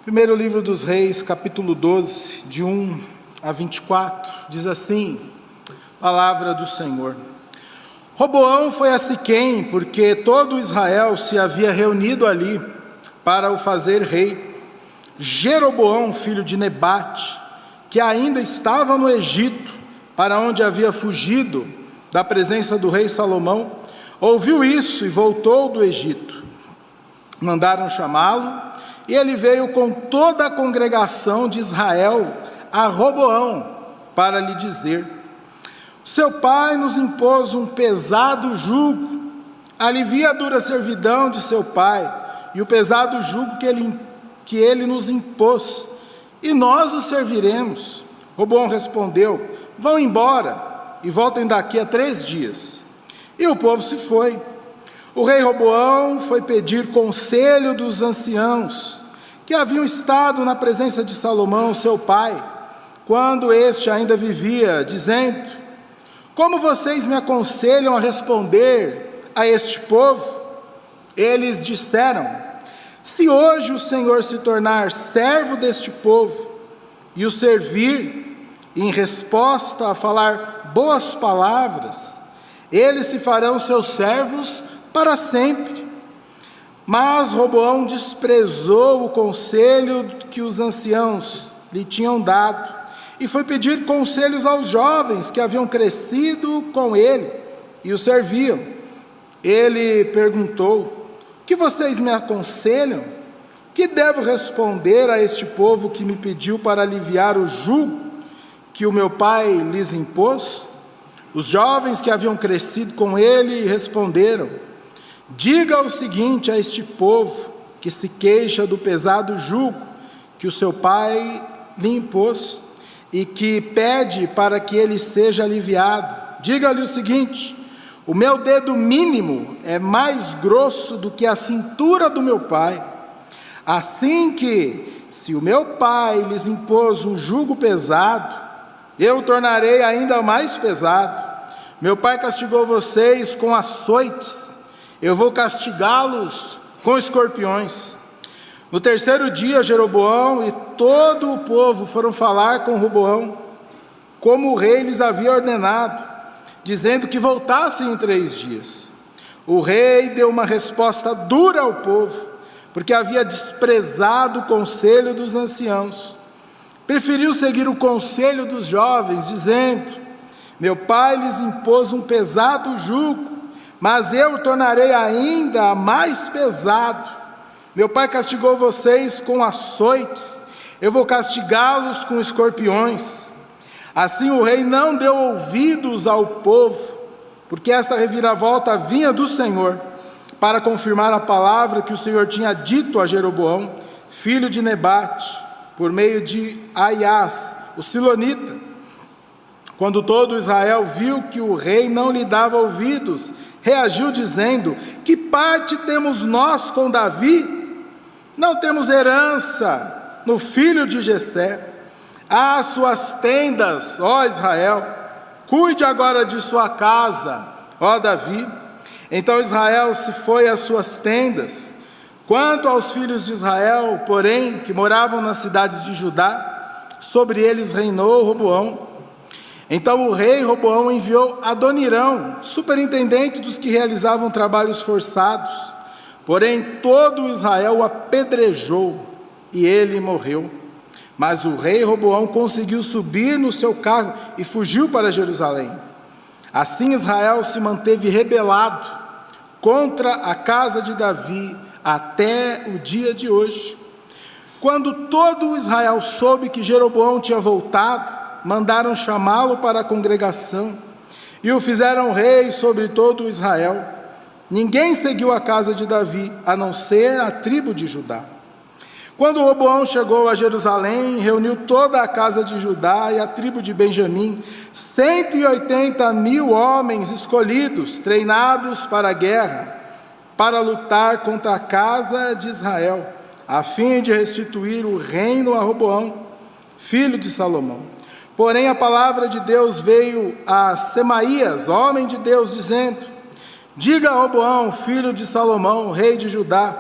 Primeiro livro dos Reis, capítulo 12, de 1 a 24, diz assim, palavra do Senhor. Roboão foi a Siquém, porque todo Israel se havia reunido ali para o fazer rei. Jeroboão, filho de Nebate, que ainda estava no Egito, para onde havia fugido da presença do rei Salomão, ouviu isso e voltou do Egito. Mandaram chamá-lo, e ele veio com toda a congregação de Israel a Roboão, para lhe dizer: seu pai nos impôs um pesado jugo, alivia a dura servidão de seu pai, e o pesado jugo que ele nos impôs, e nós o serviremos. Roboão respondeu: vão embora, e voltem daqui a 3 dias. E o povo se foi. O rei Roboão foi pedir conselho dos anciãos, que haviam estado na presença de Salomão, seu pai, quando este ainda vivia, dizendo: como vocês me aconselham a responder a este povo? Eles disseram: se hoje o Senhor se tornar servo deste povo, e o servir, e em resposta a falar boas palavras, eles se farão seus servos para sempre. Mas Roboão desprezou o conselho que os anciãos lhe tinham dado, e foi pedir conselhos aos jovens que haviam crescido com ele e o serviam. Ele perguntou: que vocês me aconselham? Que devo responder a este povo que me pediu para aliviar o jugo que o meu pai lhes impôs? Os jovens que haviam crescido com ele responderam: diga o seguinte a este povo que se queixa do pesado jugo que o seu pai lhe impôs e que pede para que ele seja aliviado. Diga-lhe o seguinte: o meu dedo mínimo é mais grosso do que a cintura do meu pai. Assim que, se o meu pai lhes impôs um jugo pesado, eu o tornarei ainda mais pesado. Meu pai castigou vocês com açoites, eu vou castigá-los com escorpiões. No 3º dia, Jeroboão e todo o povo foram falar com Roboão, como o rei lhes havia ordenado, dizendo que voltassem em 3 dias. O rei deu uma resposta dura ao povo, porque havia desprezado o conselho dos anciãos. Preferiu seguir o conselho dos jovens, dizendo: meu pai lhes impôs um pesado jugo, mas eu o tornarei ainda mais pesado. Meu pai castigou vocês com açoites, eu vou castigá-los com escorpiões. Assim o rei não deu ouvidos ao povo, porque esta reviravolta vinha do Senhor, para confirmar a palavra que o Senhor tinha dito a Jeroboão, filho de Nebate, por meio de Aias, o silonita. Quando todo Israel viu que o rei não lhe dava ouvidos, reagiu dizendo: que parte temos nós com Davi? Não temos herança no filho de Jessé. As suas tendas, ó Israel, cuide agora de sua casa, ó Davi. Então Israel se foi às suas tendas. Quanto aos filhos de Israel, porém, que moravam nas cidades de Judá, sobre eles reinou Roboão. Então o rei Roboão enviou Adonirão, superintendente dos que realizavam trabalhos forçados. Porém todo Israel o apedrejou, e ele morreu. Mas o rei Roboão conseguiu subir no seu carro e fugiu para Jerusalém. Assim Israel se manteve rebelado contra a casa de Davi até o dia de hoje. Quando todo Israel soube que Jeroboão tinha voltado, mandaram chamá-lo para a congregação e o fizeram rei sobre todo Israel. Ninguém seguiu a casa de Davi, a não ser a tribo de Judá. Quando Roboão chegou a Jerusalém, reuniu toda a casa de Judá e a tribo de Benjamim, 180.000 homens escolhidos, treinados para a guerra, para lutar contra a casa de Israel, a fim de restituir o reino a Roboão, filho de Salomão. Porém a palavra de Deus veio a Semaías, homem de Deus, dizendo: diga a Roboão, filho de Salomão, rei de Judá,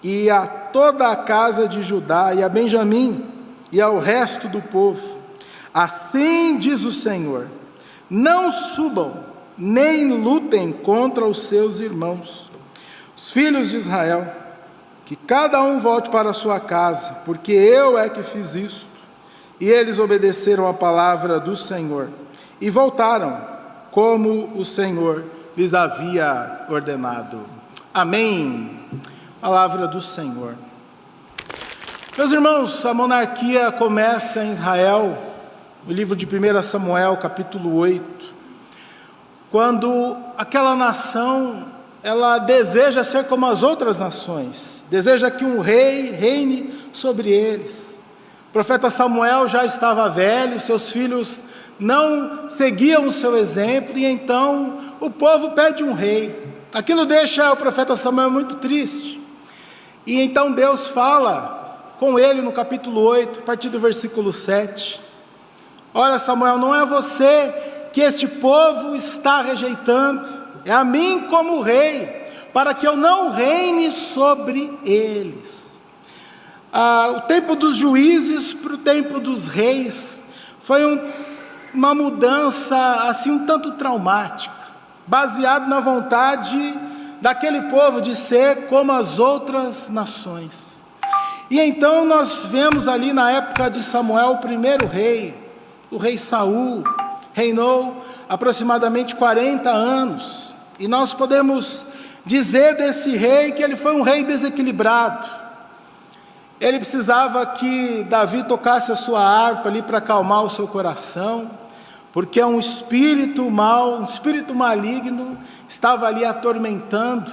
e a toda a casa de Judá e a Benjamim e ao resto do povo: assim diz o Senhor, não subam, nem lutem contra os seus irmãos, os filhos de Israel, que cada um volte para a sua casa, porque eu é que fiz isto. E eles obedeceram a palavra do Senhor, e voltaram, como o Senhor lhes havia ordenado. Amém. Palavra do Senhor. Meus irmãos, a monarquia começa em Israel, no livro de 1 Samuel, capítulo 8, quando aquela nação, ela deseja ser como as outras nações, deseja que um rei reine sobre eles. O profeta Samuel já estava velho, seus filhos não seguiam o seu exemplo, e então o povo pede um rei. Aquilo deixa o profeta Samuel muito triste, e então Deus fala com ele no capítulo 8, a partir do versículo 7, olha Samuel, não é você que este povo está rejeitando, é a mim como rei, para que eu não reine sobre eles. O tempo dos juízes para o tempo dos reis foi uma mudança assim um tanto traumática, baseado na vontade daquele povo de ser como as outras nações. E então nós vemos ali na época de Samuel, o primeiro rei, o rei Saul, reinou aproximadamente 40 anos, e nós podemos dizer desse rei que ele foi um rei desequilibrado. Ele precisava que Davi tocasse a sua harpa ali para acalmar o seu coração, porque um espírito mau, um espírito maligno estava ali atormentando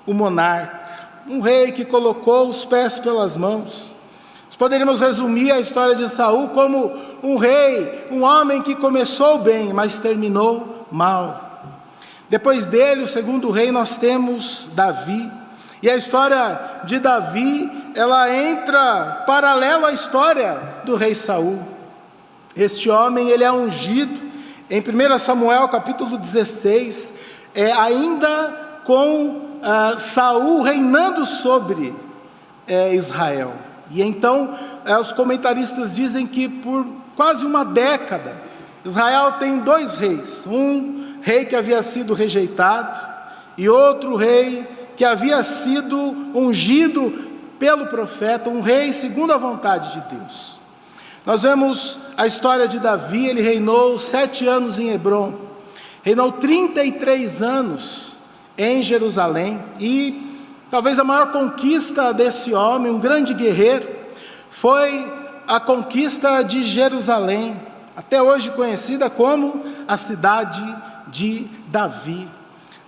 o monarca. Um rei que colocou os pés pelas mãos. Nós poderíamos resumir a história de Saul como um rei, um homem que começou bem, mas terminou mal. Depois dele, o segundo rei, nós temos Davi. E a história de Davi, ela entra paralelo à história do rei Saul. Este homem, ele é ungido em 1 Samuel capítulo 16, ainda com Saul reinando sobre Israel. E então os comentaristas dizem que por quase uma década Israel tem dois reis, um rei que havia sido rejeitado e outro rei que havia sido ungido pelo profeta, um rei segundo a vontade de Deus. Nós vemos a história de Davi. Ele reinou 7 anos em Hebrom, reinou 33 anos em Jerusalém, e talvez a maior conquista desse homem, um grande guerreiro, foi a conquista de Jerusalém, até hoje conhecida como a cidade de Davi.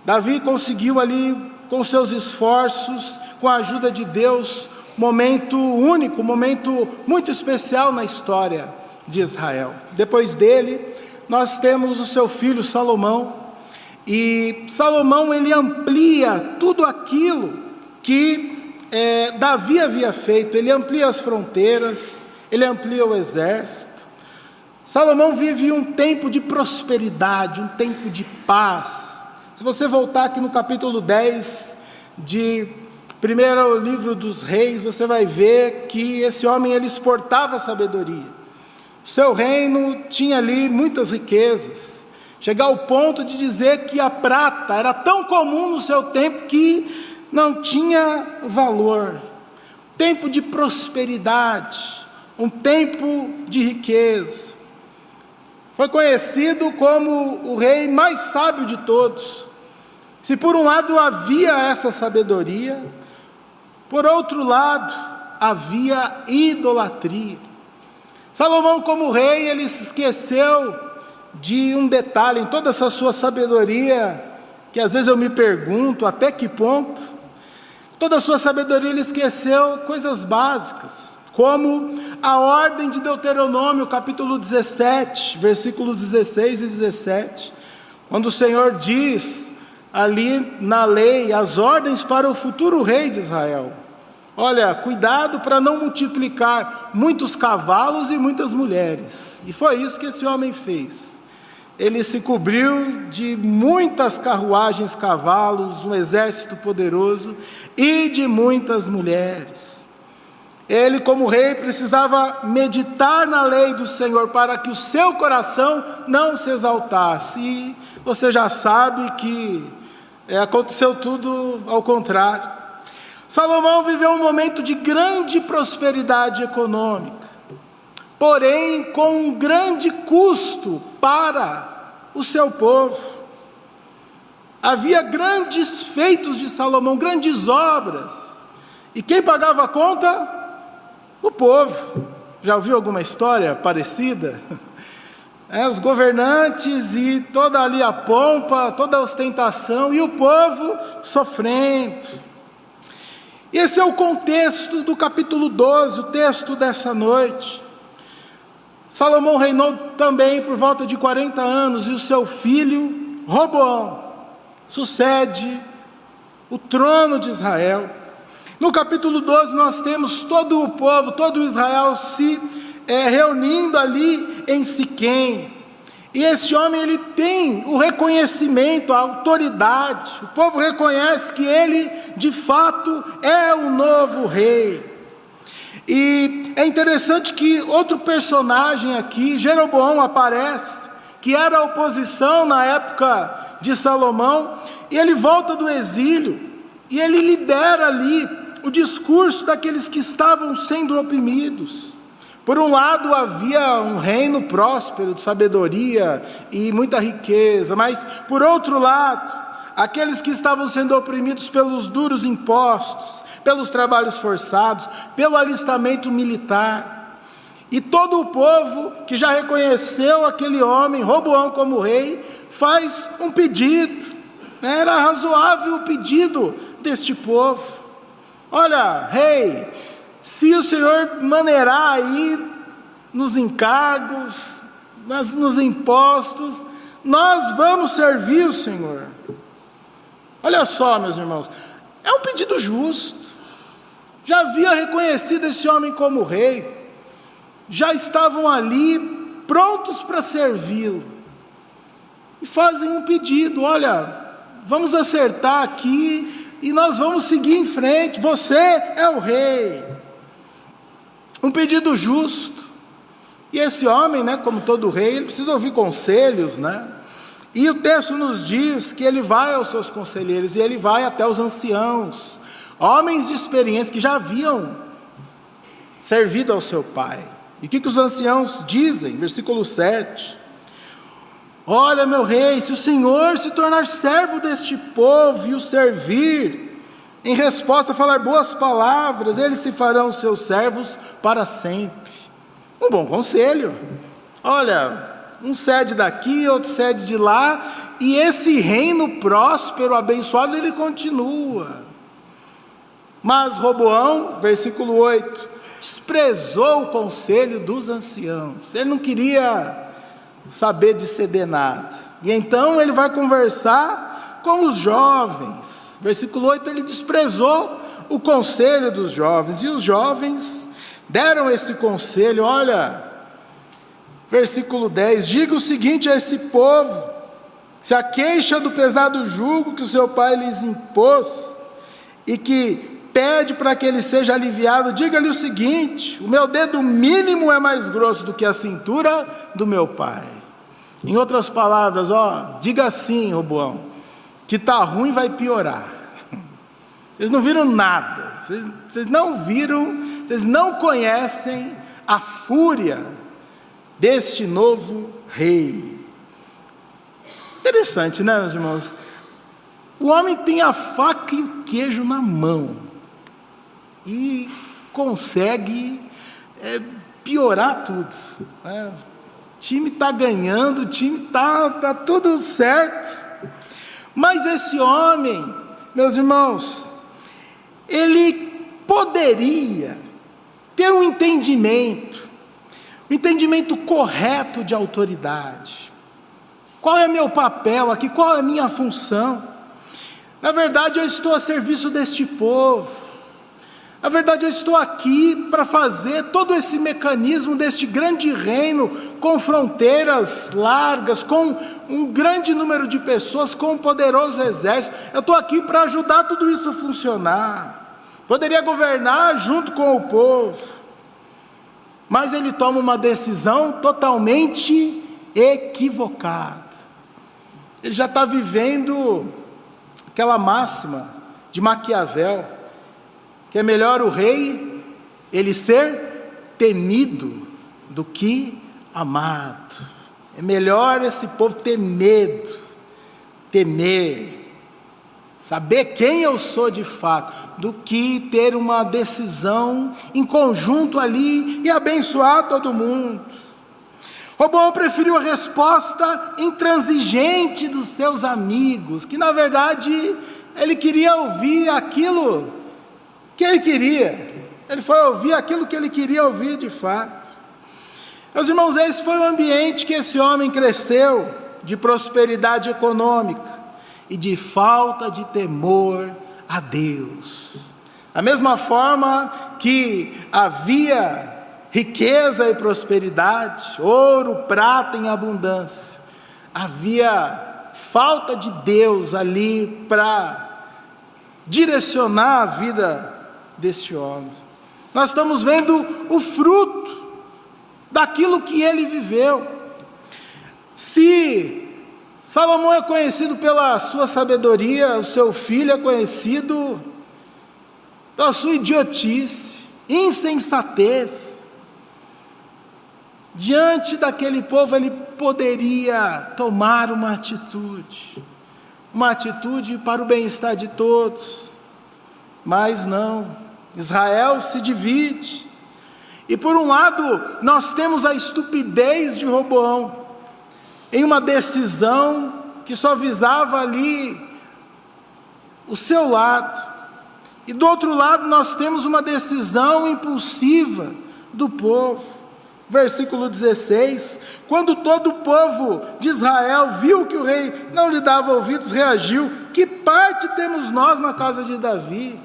Davi conseguiu ali, com seus esforços, com a ajuda de Deus, momento único, momento muito especial na história de Israel. Depois dele, nós temos o seu filho Salomão, e Salomão, ele amplia tudo aquilo que Davi havia feito. Ele amplia as fronteiras, ele amplia o exército. Salomão vive um tempo de prosperidade, um tempo de paz. Se você voltar aqui no capítulo 10 de primeiro livro dos reis, você vai ver que esse homem, ele exportava sabedoria. O seu reino tinha ali muitas riquezas, chegar ao ponto de dizer que a prata era tão comum no seu tempo que não tinha valor. Tempo de prosperidade, um tempo de riqueza. Foi conhecido como o rei mais sábio de todos. Se por um lado havia essa sabedoria, por outro lado havia idolatria. Salomão, como rei, ele se esqueceu de um detalhe em toda essa sua sabedoria, que às vezes eu me pergunto até que ponto. Toda a sua sabedoria, ele esqueceu coisas básicas, como a ordem de Deuteronômio, capítulo 17, versículos 16 e 17, quando o Senhor diz ali na lei as ordens para o futuro rei de Israel. Olha, cuidado para não multiplicar muitos cavalos e muitas mulheres. E foi isso que esse homem fez. ele se cobriu de muitas carruagens, cavalos, um exército poderoso e de muitas mulheres. Ele, como rei, precisava meditar na lei do Senhor para que o seu coração não se exaltasse. E você já sabe que aconteceu tudo ao contrário. Salomão viveu um momento de grande prosperidade econômica, porém com um grande custo para o seu povo. Havia grandes feitos de Salomão, grandes obras, e quem pagava a conta? O povo. Já ouviu alguma história parecida? Os governantes e toda ali a pompa, toda a ostentação, e o povo sofrendo. Esse é o contexto do capítulo 12, o texto dessa noite. Salomão reinou também por volta de 40 anos, e o seu filho, Roboão, sucede o trono de Israel. No capítulo 12 nós temos todo o povo, todo Israel se reunindo ali em Siquém. E esse homem, ele tem o reconhecimento, a autoridade. O povo reconhece que ele, de fato, é o novo rei. E é interessante que outro personagem aqui, Jeroboão, aparece, que era a oposição na época de Salomão, e ele volta do exílio, e ele lidera ali o discurso daqueles que estavam sendo oprimidos. Por um lado havia um reino próspero, de sabedoria e muita riqueza, mas por outro lado, aqueles que estavam sendo oprimidos pelos duros impostos, pelos trabalhos forçados, pelo alistamento militar. E todo o povo que já reconheceu aquele homem, Roboão, como rei, faz um pedido. Era razoável o pedido deste povo. Olha, rei, se o Senhor maneirar aí nos encargos, nos impostos, nós vamos servir o Senhor. Olha só, meus irmãos, é um pedido justo. Já havia reconhecido esse homem como rei, já estavam ali prontos para servi-lo, e fazem um pedido: olha, vamos acertar aqui, e nós vamos seguir em frente, você é o rei. Um pedido justo. E esse homem, como todo rei, ele precisa ouvir conselhos, E o texto nos diz que ele vai aos seus conselheiros, e ele vai até os anciãos, homens de experiência que já haviam servido ao seu pai. E o que os anciãos dizem? Versículo 7. Olha, meu rei, se o Senhor se tornar servo deste povo e o servir, em resposta a falar boas palavras, eles se farão seus servos para sempre. Um bom conselho. Olha, um cede daqui, outro cede de lá, e esse reino próspero, abençoado, ele continua. Mas Roboão, versículo 8, desprezou o conselho dos anciãos. Ele não queria saber de ceder nada. E então ele vai conversar com os jovens. Versículo 8, ele desprezou o conselho dos jovens, e os jovens deram esse conselho. Olha, versículo 10, diga o seguinte a esse povo: se a queixa do pesado jugo que o seu pai lhes impôs, e que pede para que ele seja aliviado, diga-lhe o seguinte: o meu dedo mínimo é mais grosso do que a cintura do meu pai. Em outras palavras, diga assim, Roboão, que está ruim, vai piorar. Vocês não viram nada, vocês não viram, vocês não conhecem a fúria deste novo rei. Interessante, meus irmãos? O homem tem a faca e o queijo na mão, e consegue piorar tudo. O time está ganhando, o time está tudo certo. Mas esse homem, meus irmãos, ele poderia ter um entendimento correto de autoridade. Qual é meu papel aqui? Qual é a minha função? Na verdade, eu estou a serviço deste povo. Na verdade, eu estou aqui para fazer todo esse mecanismo deste grande reino, com fronteiras largas, com um grande número de pessoas, com um poderoso exército. Eu estou aqui para ajudar tudo isso a funcionar. Poderia governar junto com o povo, mas ele toma uma decisão totalmente equivocada. Ele já está vivendo aquela máxima de Maquiavel, que é melhor o rei, ele ser temido do que amado. É melhor esse povo ter medo, temer, saber quem eu sou de fato, do que ter uma decisão em conjunto ali e abençoar todo mundo. Roboão preferiu a resposta intransigente dos seus amigos, que na verdade ele queria ouvir aquilo que ele queria. Ele foi ouvir aquilo que ele queria ouvir de fato. Meus irmãos, esse foi o ambiente que esse homem cresceu, de prosperidade econômica e de falta de temor a Deus. Da mesma forma que havia riqueza e prosperidade, ouro, prata em abundância, havia falta de Deus ali para direcionar a vida deste homem. Nós estamos vendo o fruto daquilo que ele viveu. Se Salomão é conhecido pela sua sabedoria, o seu filho é conhecido pela sua idiotice, insensatez. Diante daquele povo ele poderia tomar uma atitude para o bem-estar de todos, mas não. Israel se divide, e por um lado nós temos a estupidez de Roboão, em uma decisão que só visava ali o seu lado, e do outro lado nós temos uma decisão impulsiva do povo. Versículo 16, quando todo o povo de Israel viu que o rei não lhe dava ouvidos, reagiu: que parte temos nós na casa de Davi?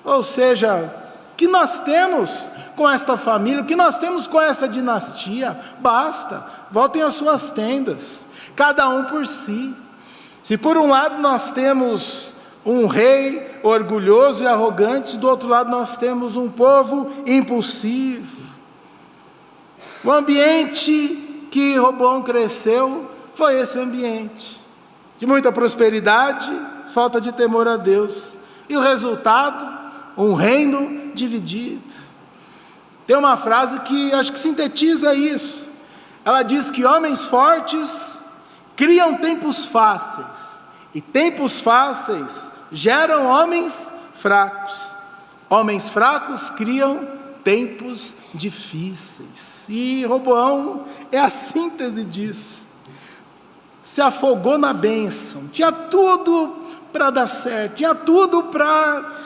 Ou seja, o que nós temos com esta família, o que nós temos com essa dinastia? Basta, voltem às suas tendas, cada um por si. Se por um lado nós temos um rei orgulhoso e arrogante, do outro lado nós temos um povo impulsivo. O ambiente que Roboão cresceu foi esse ambiente, de muita prosperidade, falta de temor a Deus, e o resultado, um reino dividido. Tem uma frase que acho que sintetiza isso. Ela diz que homens fortes criam tempos fáceis, e tempos fáceis geram homens fracos. Homens fracos criam tempos difíceis. E Roboão é a síntese disso. Se afogou na bênção, tinha tudo para dar certo, tinha tudo para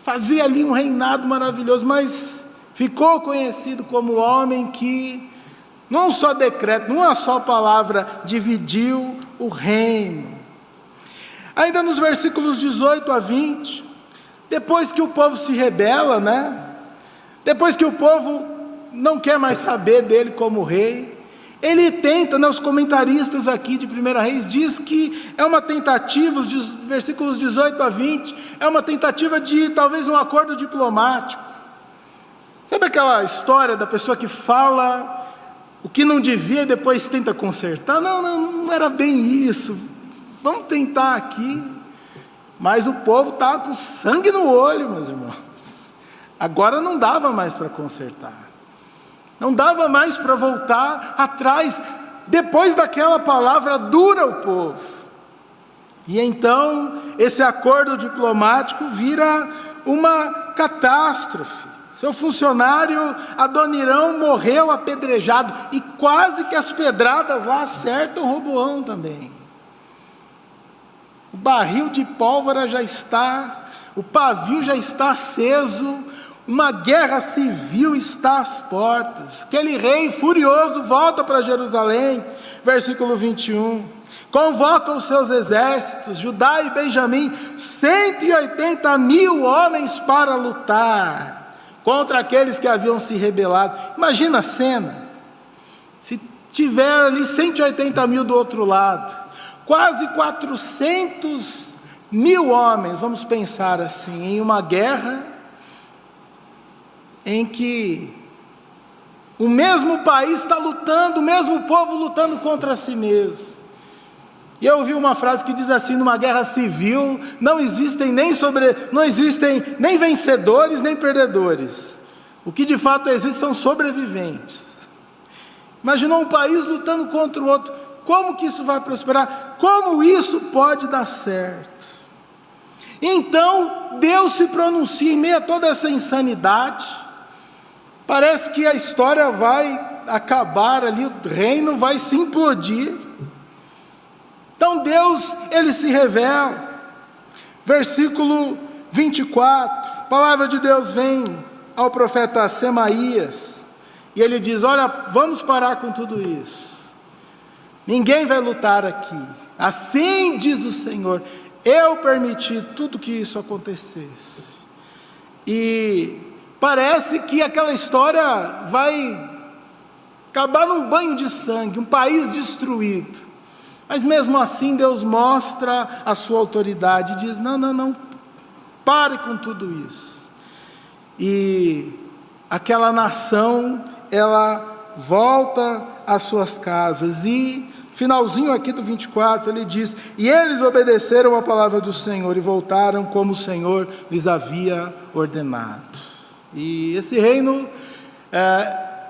fazer ali um reinado maravilhoso, mas ficou conhecido como o homem que, num só decreto, numa só palavra, dividiu o reino. Ainda nos versículos 18 a 20, depois que o povo se rebela, depois que o povo não quer mais saber dele como rei, ele tenta, os comentaristas aqui de 1 Reis diz que é uma tentativa, os versículos 18 a 20, é uma tentativa de talvez um acordo diplomático. Sabe aquela história da pessoa que fala o que não devia e depois tenta consertar? Não era bem isso, vamos tentar aqui. Mas o povo estava com sangue no olho, meus irmãos. Agora não dava mais para consertar. Não dava mais para voltar atrás, depois daquela palavra dura o povo. E então, esse acordo diplomático vira uma catástrofe. Seu funcionário Adonirão morreu apedrejado, e quase que as pedradas lá acertam Roboão também. O barril de pólvora já está, o pavio já está aceso, uma guerra civil está às portas. Aquele rei furioso volta para Jerusalém, versículo 21, convoca os seus exércitos, Judá e Benjamim, 180.000 homens para lutar contra aqueles que haviam se rebelado. Imagina a cena, se tiver ali 180.000 do outro lado, quase 400.000 homens, vamos pensar assim, em uma guerra em que o mesmo país está lutando, o mesmo povo lutando contra si mesmo. E eu ouvi uma frase que diz assim: numa guerra civil não existem nem vencedores nem perdedores. O que de fato existe são sobreviventes. Imaginou um país lutando contra o outro, como que isso vai prosperar? Como isso pode dar certo? Então Deus se pronuncia em meio a toda essa insanidade. Parece que a história vai acabar ali, o reino vai se implodir. Então Deus, ele se revela. Versículo 24, a palavra de Deus vem ao profeta Semaías, e ele diz: olha, vamos parar com tudo isso. Ninguém vai lutar aqui. Assim diz o Senhor, eu permiti tudo que isso acontecesse. E parece que aquela história vai acabar num banho de sangue, um país destruído. Mas mesmo assim Deus mostra a sua autoridade e diz: não, pare com tudo isso. E aquela nação, ela volta às suas casas. E finalzinho aqui do 24, ele diz: e eles obedeceram a palavra do Senhor e voltaram como o Senhor lhes havia ordenado. E esse reino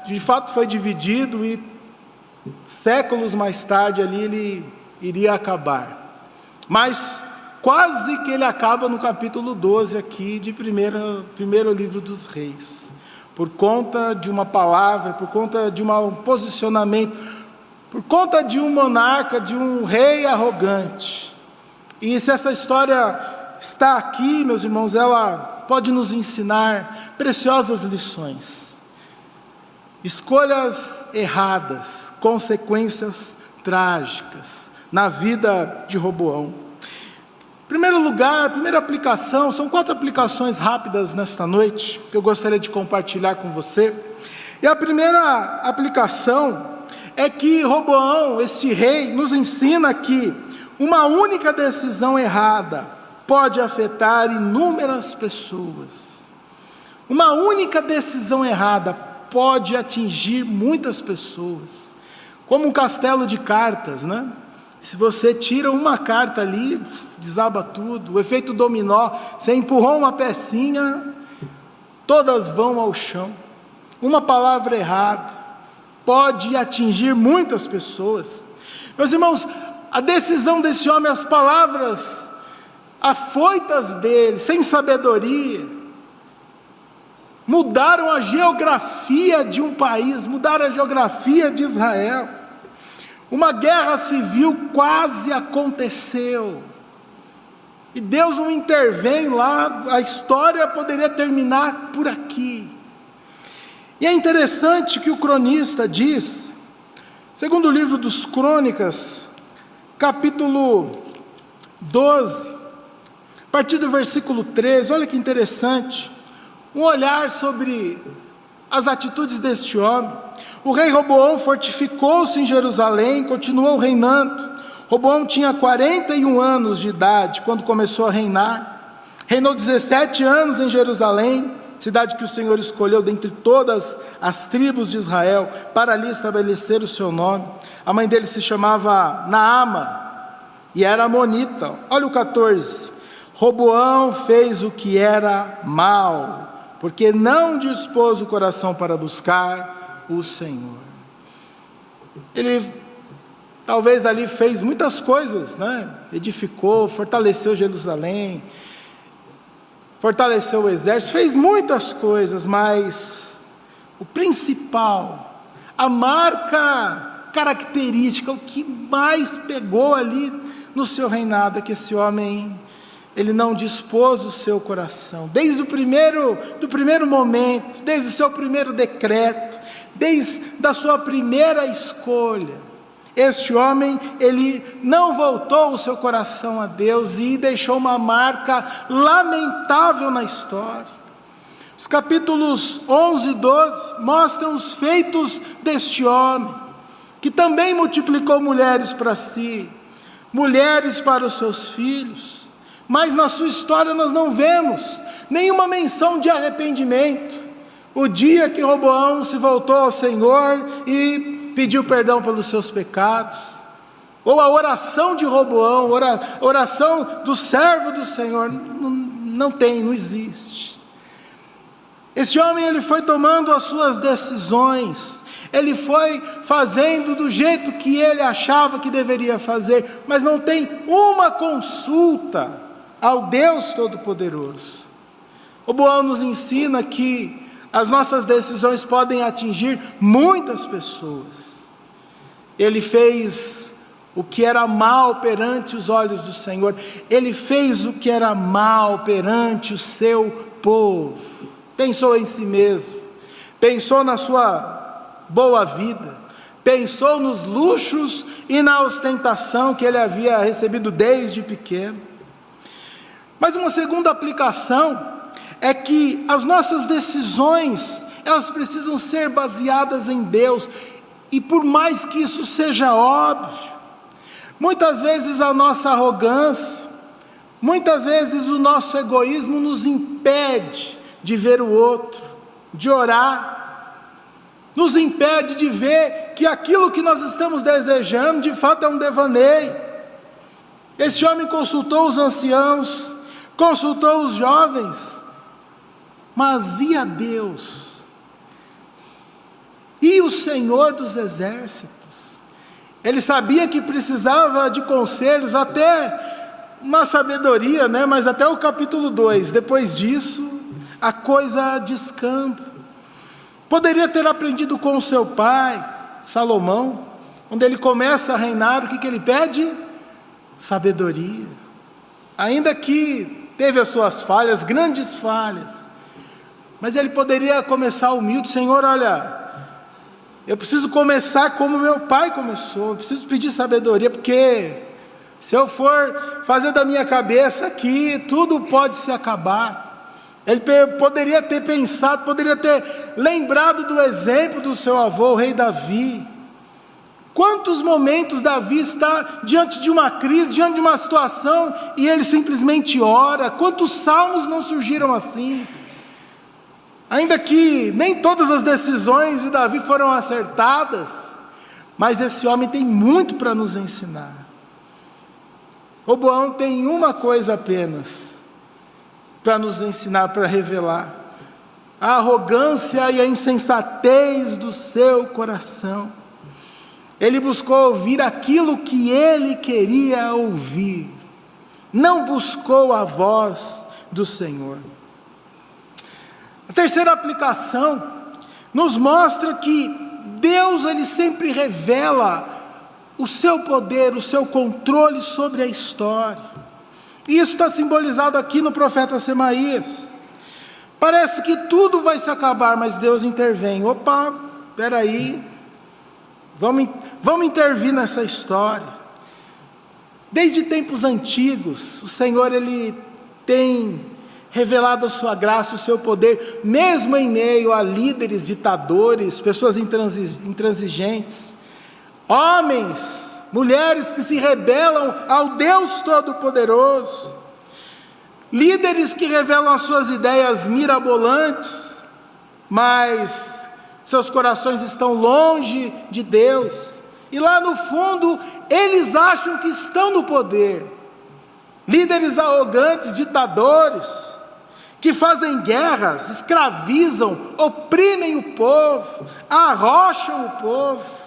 de fato foi dividido, e séculos mais tarde ali ele iria acabar. Mas quase que ele acaba no capítulo 12 aqui de primeiro livro dos Reis, por conta de uma palavra, por conta de um posicionamento, por conta de um monarca, de um rei arrogante. E se essa história está aqui, meus irmãos, ela pode nos ensinar preciosas lições. Escolhas erradas, consequências trágicas na vida de Roboão. Em primeiro lugar, a primeira aplicação, são 4 aplicações rápidas nesta noite, que eu gostaria de compartilhar com você. E a primeira aplicação é que Roboão, este rei, nos ensina que uma única decisão errada pode afetar inúmeras pessoas. Uma única decisão errada pode atingir muitas pessoas, como um castelo de cartas, né? Se você tira uma carta ali, desaba tudo, o efeito dominó, você empurrou uma pecinha, todas vão ao chão. Uma palavra errada pode atingir muitas pessoas. Meus irmãos, a decisão desse homem, as palavras afoitas dele, sem sabedoria, mudaram a geografia de um país, mudaram a geografia de Israel. Uma guerra civil quase aconteceu, e Deus não intervém lá, a história poderia terminar por aqui. E é interessante que o cronista diz, segundo o livro dos Crônicas, capítulo 12, a partir do versículo 13, olha que interessante, um olhar sobre as atitudes deste homem. O rei Roboão fortificou-se em Jerusalém, continuou reinando. Roboão tinha 41 anos de idade quando começou a reinar. Reinou 17 anos em Jerusalém, cidade que o Senhor escolheu dentre todas as tribos de Israel, para ali estabelecer o seu nome. A mãe dele se chamava Naama, e era amonita. Olha o 14. Roboão fez o que era mal, porque não dispôs o coração para buscar o Senhor. Ele talvez ali fez muitas coisas, né? Edificou, fortaleceu Jerusalém, fortaleceu o exército, fez muitas coisas, mas o principal, a marca característica, o que mais pegou ali no seu reinado, é que esse homem ele não dispôs o seu coração, desde do primeiro momento, desde o seu primeiro decreto, desde a sua primeira escolha. Este homem, ele não voltou o seu coração a Deus e deixou uma marca lamentável na história. Os capítulos 11 e 12 mostram os feitos deste homem, que também multiplicou mulheres para si, mulheres para os seus filhos, mas na sua história nós não vemos nenhuma menção de arrependimento. O dia que Roboão se voltou ao Senhor e pediu perdão pelos seus pecados, ou a oração de Roboão, oração do servo do Senhor, não existe. Esse homem, ele foi tomando as suas decisões, ele foi fazendo do jeito que ele achava que deveria fazer, mas não tem uma consulta ao Deus Todo-Poderoso. Roboão nos ensina que as nossas decisões podem atingir muitas pessoas. Ele fez o que era mal perante os olhos do Senhor, ele fez o que era mal perante o seu povo. Pensou em si mesmo, pensou na sua boa vida, pensou nos luxos e na ostentação que ele havia recebido desde pequeno. Mas uma segunda aplicação é que as nossas decisões, elas precisam ser baseadas em Deus, e por mais que isso seja óbvio, muitas vezes a nossa arrogância, muitas vezes o nosso egoísmo nos impede de ver o outro, de orar, nos impede de ver que aquilo que nós estamos desejando, de fato é um devaneio. Este homem consultou os anciãos, consultou os jovens, mas e a Deus? E o Senhor dos exércitos? Ele sabia que precisava de conselhos, até uma sabedoria, mas até o capítulo 2, depois disso, a coisa descamba. Poderia ter aprendido com o seu pai, Salomão, onde ele começa a reinar, o que ele pede? Sabedoria. Ainda que teve as suas falhas, grandes falhas, mas ele poderia começar humilde. Senhor, olha, eu preciso começar como meu pai começou, eu preciso pedir sabedoria, porque se eu for fazer da minha cabeça aqui, tudo pode se acabar. Ele poderia ter pensado, poderia ter lembrado do exemplo do seu avô, o rei Davi. Quantos momentos Davi está diante de uma crise, diante de uma situação, e ele simplesmente ora? Quantos salmos não surgiram assim? Ainda que nem todas as decisões de Davi foram acertadas, mas esse homem tem muito para nos ensinar. Roboão tem uma coisa apenas para nos ensinar, para revelar: a arrogância e a insensatez do seu coração. Ele buscou ouvir aquilo que ele queria ouvir, não buscou a voz do Senhor. A terceira aplicação nos mostra que Deus, ele sempre revela o seu poder, o seu controle sobre a história. E isso está simbolizado aqui no profeta Semaías. Parece que tudo vai se acabar, mas Deus intervém. Opa, espera aí, vamos intervir nessa história. Desde tempos antigos, o Senhor, ele tem revelado a sua graça, o seu poder, mesmo em meio a líderes, ditadores, pessoas intransigentes, homens, mulheres que se rebelam ao Deus Todo-Poderoso, líderes que revelam as suas ideias mirabolantes, mas seus corações estão longe de Deus, e lá no fundo eles acham que estão no poder. Líderes arrogantes, ditadores, que fazem guerras, escravizam, oprimem o povo, arrocham o povo.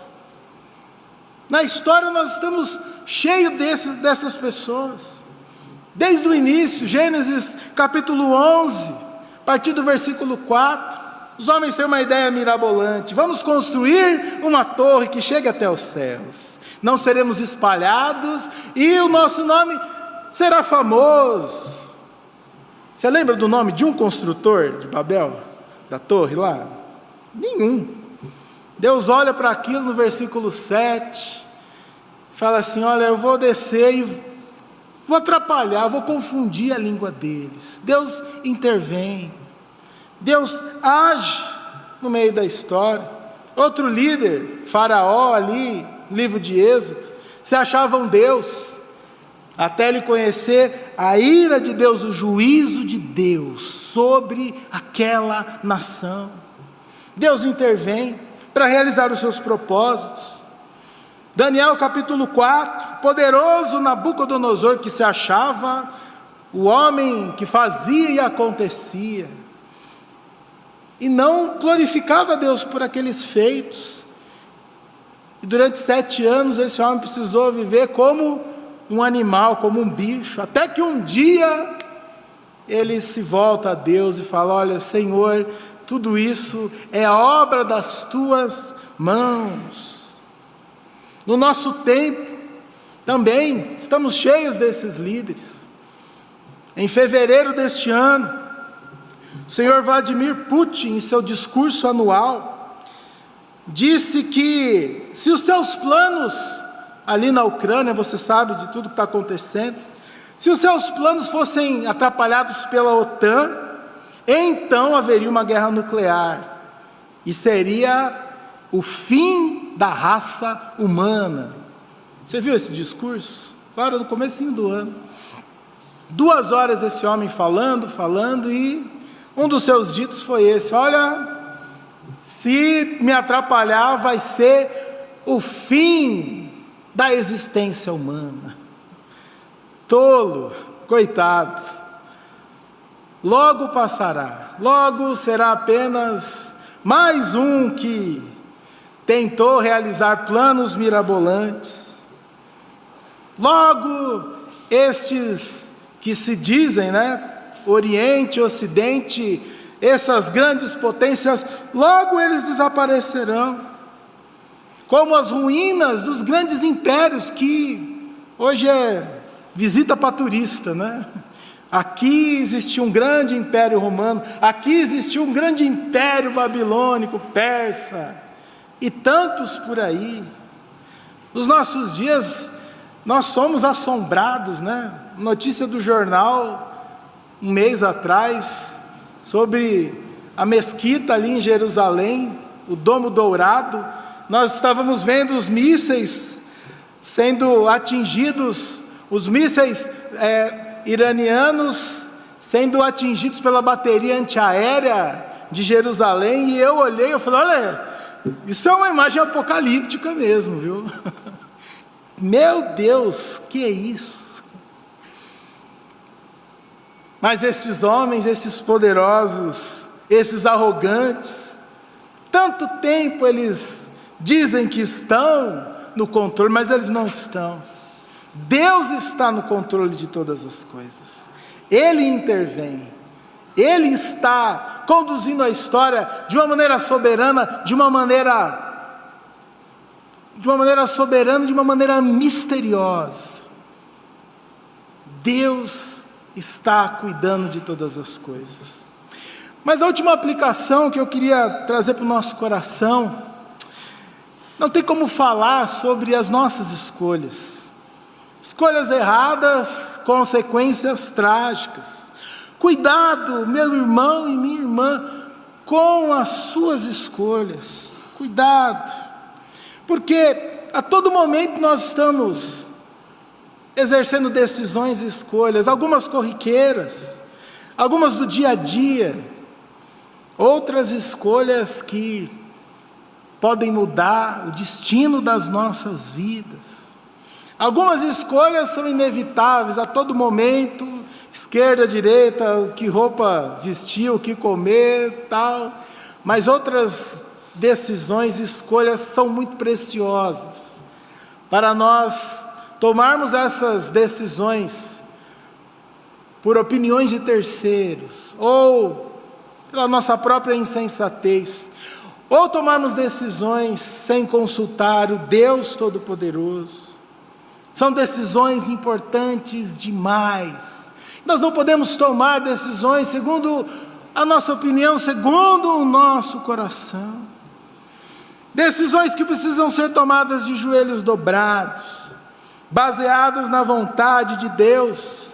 Na história nós estamos cheios dessas pessoas. Desde o início, Gênesis capítulo 11, a partir do versículo 4, os homens têm uma ideia mirabolante: vamos construir uma torre que chegue até os céus, não seremos espalhados, e o nosso nome será famoso. Você lembra do nome de um construtor de Babel? Da torre lá? Nenhum. Deus olha para aquilo no versículo 7, fala assim: olha, eu vou descer e vou atrapalhar, vou confundir a língua deles. Deus intervém, Deus age no meio da história. Outro líder, Faraó ali, no livro de Êxodo, se achava um Deus, até ele conhecer a ira de Deus, o juízo de Deus sobre aquela nação. Deus intervém para realizar os seus propósitos. Daniel capítulo 4, poderoso Nabucodonosor, que se achava o homem que fazia e acontecia, e não glorificava a Deus por aqueles feitos, e durante 7 anos esse homem precisou viver como um animal, como um bicho, até que um dia ele se volta a Deus e fala: olha, Senhor, tudo isso é obra das tuas mãos. No nosso tempo também estamos cheios desses líderes. Em fevereiro deste ano, o senhor Vladimir Putin, em seu discurso anual, disse que se os seus planos ali na Ucrânia, você sabe de tudo que está acontecendo, se os seus planos fossem atrapalhados pela OTAN, então haveria uma guerra nuclear, e seria o fim da raça humana. Você viu esse discurso? Claro, no comecinho do ano. 2 horas esse homem falando, e um dos seus ditos foi esse: olha, se me atrapalhar vai ser o fim da existência humana. Tolo, coitado, logo passará, logo será apenas mais um que tentou realizar planos mirabolantes. Logo estes que se dizem, Oriente, Ocidente, essas grandes potências, logo eles desaparecerão, como as ruínas dos grandes impérios que hoje é visita para turista, Aqui existia um grande império romano, aqui existia um grande império babilônico, persa, e tantos por aí. Nos nossos dias, nós somos assombrados, Notícia do jornal, um mês atrás, sobre a mesquita ali em Jerusalém, o Domo Dourado. Nós estávamos vendo os mísseis sendo atingidos, os mísseis iranianos sendo atingidos pela bateria antiaérea de Jerusalém, e eu olhei e falei: olha, isso é uma imagem apocalíptica mesmo, viu? Meu Deus, que é isso? Mas estes homens, esses poderosos, esses arrogantes, tanto tempo eles dizem que estão no controle, mas eles não estão. Deus está no controle de todas as coisas. Ele intervém. Ele está conduzindo a história de uma maneira soberana, de uma maneira soberana, de uma maneira misteriosa. Deus está cuidando de todas as coisas. Mas a última aplicação que eu queria trazer para o nosso coração, não tem como falar sobre as nossas escolhas. Escolhas erradas, consequências trágicas. Cuidado, meu irmão e minha irmã, com as suas escolhas. Cuidado, porque a todo momento nós estamos exercendo decisões e escolhas, algumas corriqueiras, algumas do dia a dia, outras escolhas que podem mudar o destino das nossas vidas. Algumas escolhas são inevitáveis a todo momento, esquerda, direita, o que roupa vestir, o que comer, tal. Mas outras decisões e escolhas são muito preciosas para nós tomarmos essas decisões por opiniões de terceiros, ou pela nossa própria insensatez, ou tomarmos decisões sem consultar o Deus Todo-Poderoso. São decisões importantes demais. Nós não podemos tomar decisões segundo a nossa opinião, segundo o nosso coração. Decisões que precisam ser tomadas de joelhos dobrados, baseadas na vontade de Deus.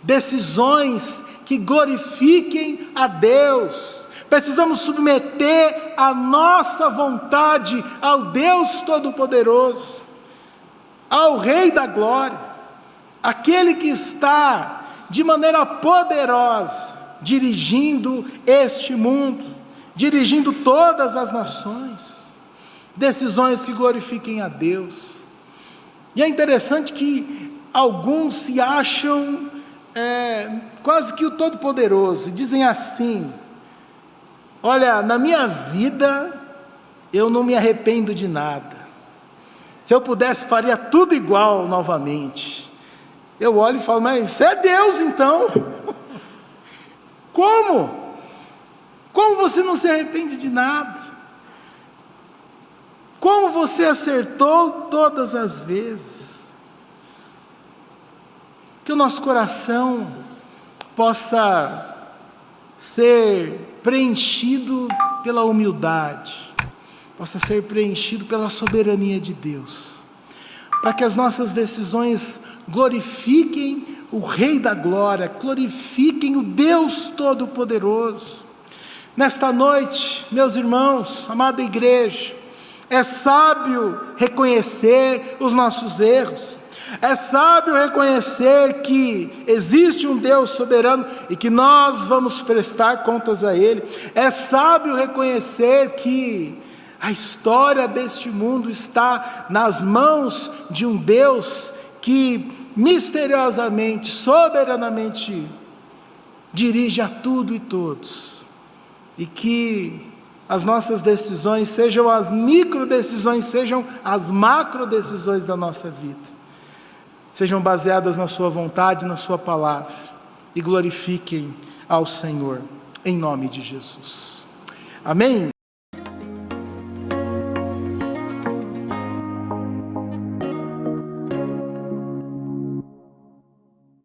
Decisões que glorifiquem a Deus. Precisamos submeter a nossa vontade ao Deus Todo-Poderoso, ao Rei da Glória, aquele que está de maneira poderosa dirigindo este mundo, dirigindo todas as nações. Decisões que glorifiquem a Deus. E é interessante que alguns se acham quase que o Todo-Poderoso, dizem assim: olha, na minha vida eu não me arrependo de nada, se eu pudesse faria tudo igual novamente. Eu olho e falo, mas você é Deus então? Como? Como você não se arrepende de nada? Como você acertou todas as vezes? Que o nosso coração possa ser preenchido pela humildade, possa ser preenchido pela soberania de Deus, para que as nossas decisões glorifiquem o Rei da Glória, glorifiquem o Deus Todo-Poderoso. Nesta noite, meus irmãos, amada igreja, é sábio reconhecer os nossos erros, é sábio reconhecer que existe um Deus soberano e que nós vamos prestar contas a Ele. É sábio reconhecer que a história deste mundo está nas mãos de um Deus que misteriosamente, soberanamente dirige a tudo e todos, e que as nossas decisões, sejam as micro decisões, sejam as macro decisões da nossa vida, sejam baseadas na sua vontade, na sua palavra, e glorifiquem ao Senhor, em nome de Jesus. Amém?